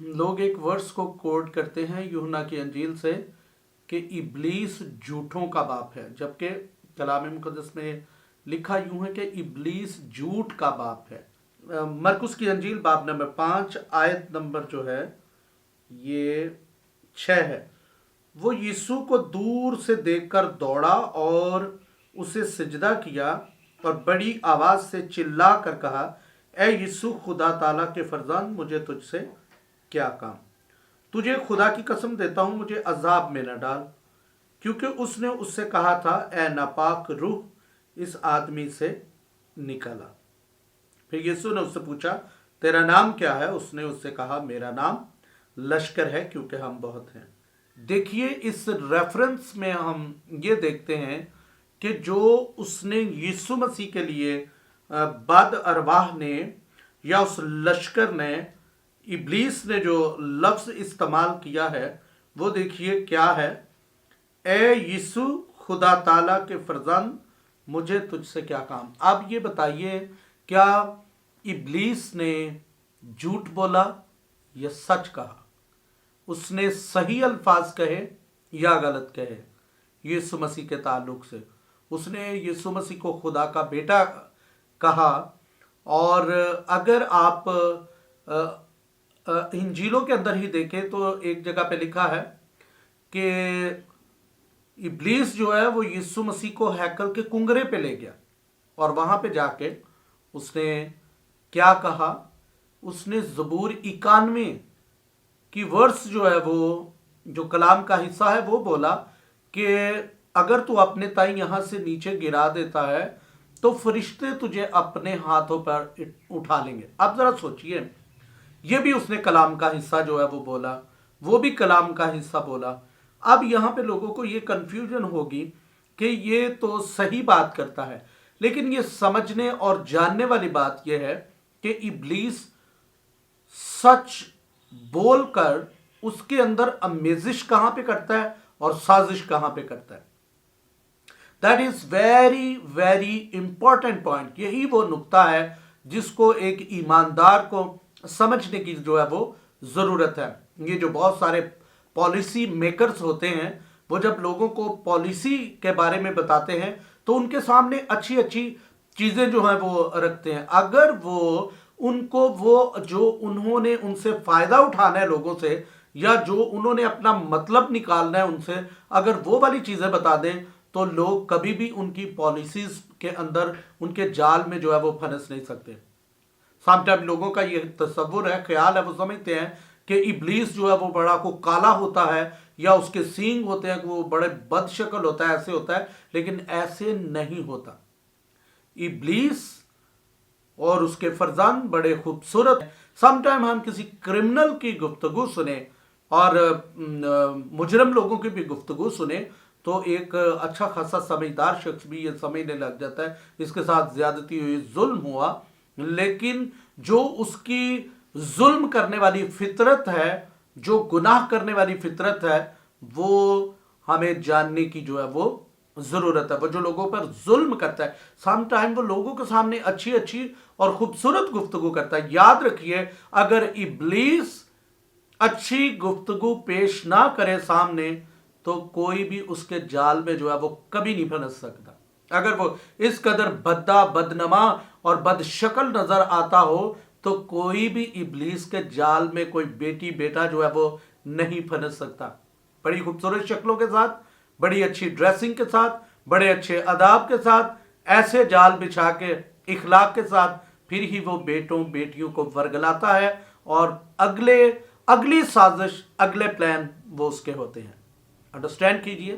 लोग एक वर्स को कोट करते हैं यूहन्ना की अंजील से कि इब्लीस झूठों का बाप है, जबकि कलाम मुक़द्दस में लिखा यूं है कि इब्लीस झूठ का बाप है। मरकुस की अंजील बाब नंबर 5 आयत नंबर जो है ये 6 है। वो यीशु को दूर से देखकर दौड़ा और उसे सिजदा किया और बड़ी आवाज से चिल्ला कर कहा, ए यीशु खुदा ताला के फरजंद, मुझे तुझसे क्या काम? तुझे खुदा की कसम देता हूं, मुझे अजाब में न डाल। क्योंकि उसने उससे कहा था, ए नापाक रूह इस आदमी से निकला। फिर यीशु ने उससे पूछा, तेरा नाम क्या है? उसने उससे कहा, मेरा नाम लश्कर है, क्योंकि हम बहुत हैं। देखिए, इस रेफरेंस में हम ये देखते हैं कि जो उसने यीशु मसीह के लिए बद अरवाह ने या उस लश्कर ने, इब्लीस ने जो लफ्ज़ इस्तेमाल किया है वो देखिए क्या है, ए यीशु खुदा ताला के फरजंद, मुझे तुझसे क्या काम? आप ये बताइए, क्या इब्लीस ने झूठ बोला या सच कहा? उसने सही अल्फाज कहे या गलत कहे यीशु मसीह के ताल्लुक से? उसने यीशु मसीह को खुदा का बेटा कहा। और अगर आप इंजीलों के अंदर ही देखें तो एक जगह पे लिखा है कि इब्लीस जो है वो यीशु मसीह को हैकल के कुंगरे पे ले गया और वहां पे जाके उसने क्या कहा? उसने ज़बूर 91 की वर्स जो है, वो जो कलाम का हिस्सा है, वो बोला कि अगर तू अपने ताई यहां से नीचे गिरा देता है तो फरिश्ते तुझे अपने हाथों पर उठा लेंगे। अब जरा सोचिए, ये भी उसने कलाम का हिस्सा जो है वो बोला, वो भी कलाम का हिस्सा बोला। अब यहाँ पे लोगों को ये कंफ्यूजन होगी कि ये तो सही बात करता है, लेकिन ये समझने और जानने वाली बात ये है कि इब्लीस सच बोलकर उसके अंदर अमेजिश कहां पे करता है और साजिश कहां पे करता है। That is very very important point. यही वो नुक्ता है जिसको एक ईमानदार को समझने की जो है वो जरूरत है। ये जो बहुत सारे पॉलिसी मेकर्स होते हैं, वो जब लोगों को पॉलिसी के बारे में बताते हैं तो उनके सामने अच्छी अच्छी चीजें जो हैं वो रखते हैं। अगर वो उनको वो जो उन्होंने उनसे फायदा उठाना है लोगों से, या जो उन्होंने अपना मतलब निकालना है उनसे, अगर वो वाली चीजें बता दें तो लोग कभी भी उनकी पॉलिसीज के अंदर, उनके जाल में जो है वो फंस नहीं सकते। समटाइम लोगों का ये तस्वुर है, ख्याल है, वो समझते हैं कि इब्लीस जो है वो बड़ा को काला होता है या उसके सींग होते हैं कि वो बड़े बदशक्ल होता है, ऐसे होता है, लेकिन ऐसे नहीं होता। इब्लीस और उसके फरजान बड़े खूबसूरत हैं। समटाइम हम किसी क्रिमिनल की गुफ्तगू सुने और मुजरम लोगों की भी गुफ्तगू सुने तो एक अच्छा खासा समझदार शख्स भी ये समझने लग जाता है इसके साथ ज्यादती हुई, जुल्म हुआ, लेकिन जो उसकी जुल्म करने वाली फितरत है, जो गुनाह करने वाली फितरत है, वो हमें जानने की जो है वो जरूरत है। वो जो लोगों पर जुल्म करता है, समटाइम वो लोगों के सामने अच्छी अच्छी और खूबसूरत गुफ्तगू करता है। याद रखिए, अगर इब्लीस अच्छी गुफ्तगू पेश ना करे सामने तो कोई भी उसके जाल में जो है वो कभी नहीं फंस सकता। अगर वो इस कदर भद्दा, बदनमा और बदशक्ल नजर आता हो तो कोई भी इब्लीस के जाल में कोई बेटी बेटा जो है वो नहीं फंस सकता। बड़ी खूबसूरत शक्लों के साथ, बड़ी अच्छी ड्रेसिंग के साथ, बड़े अच्छे अदाब के साथ, ऐसे जाल बिछा के इखलाक के साथ फिर ही वो बेटों बेटियों को वर्गलाता है और अगली साजिश, अगले प्लान वो उसके होते हैं। अंडरस्टैंड कीजिए।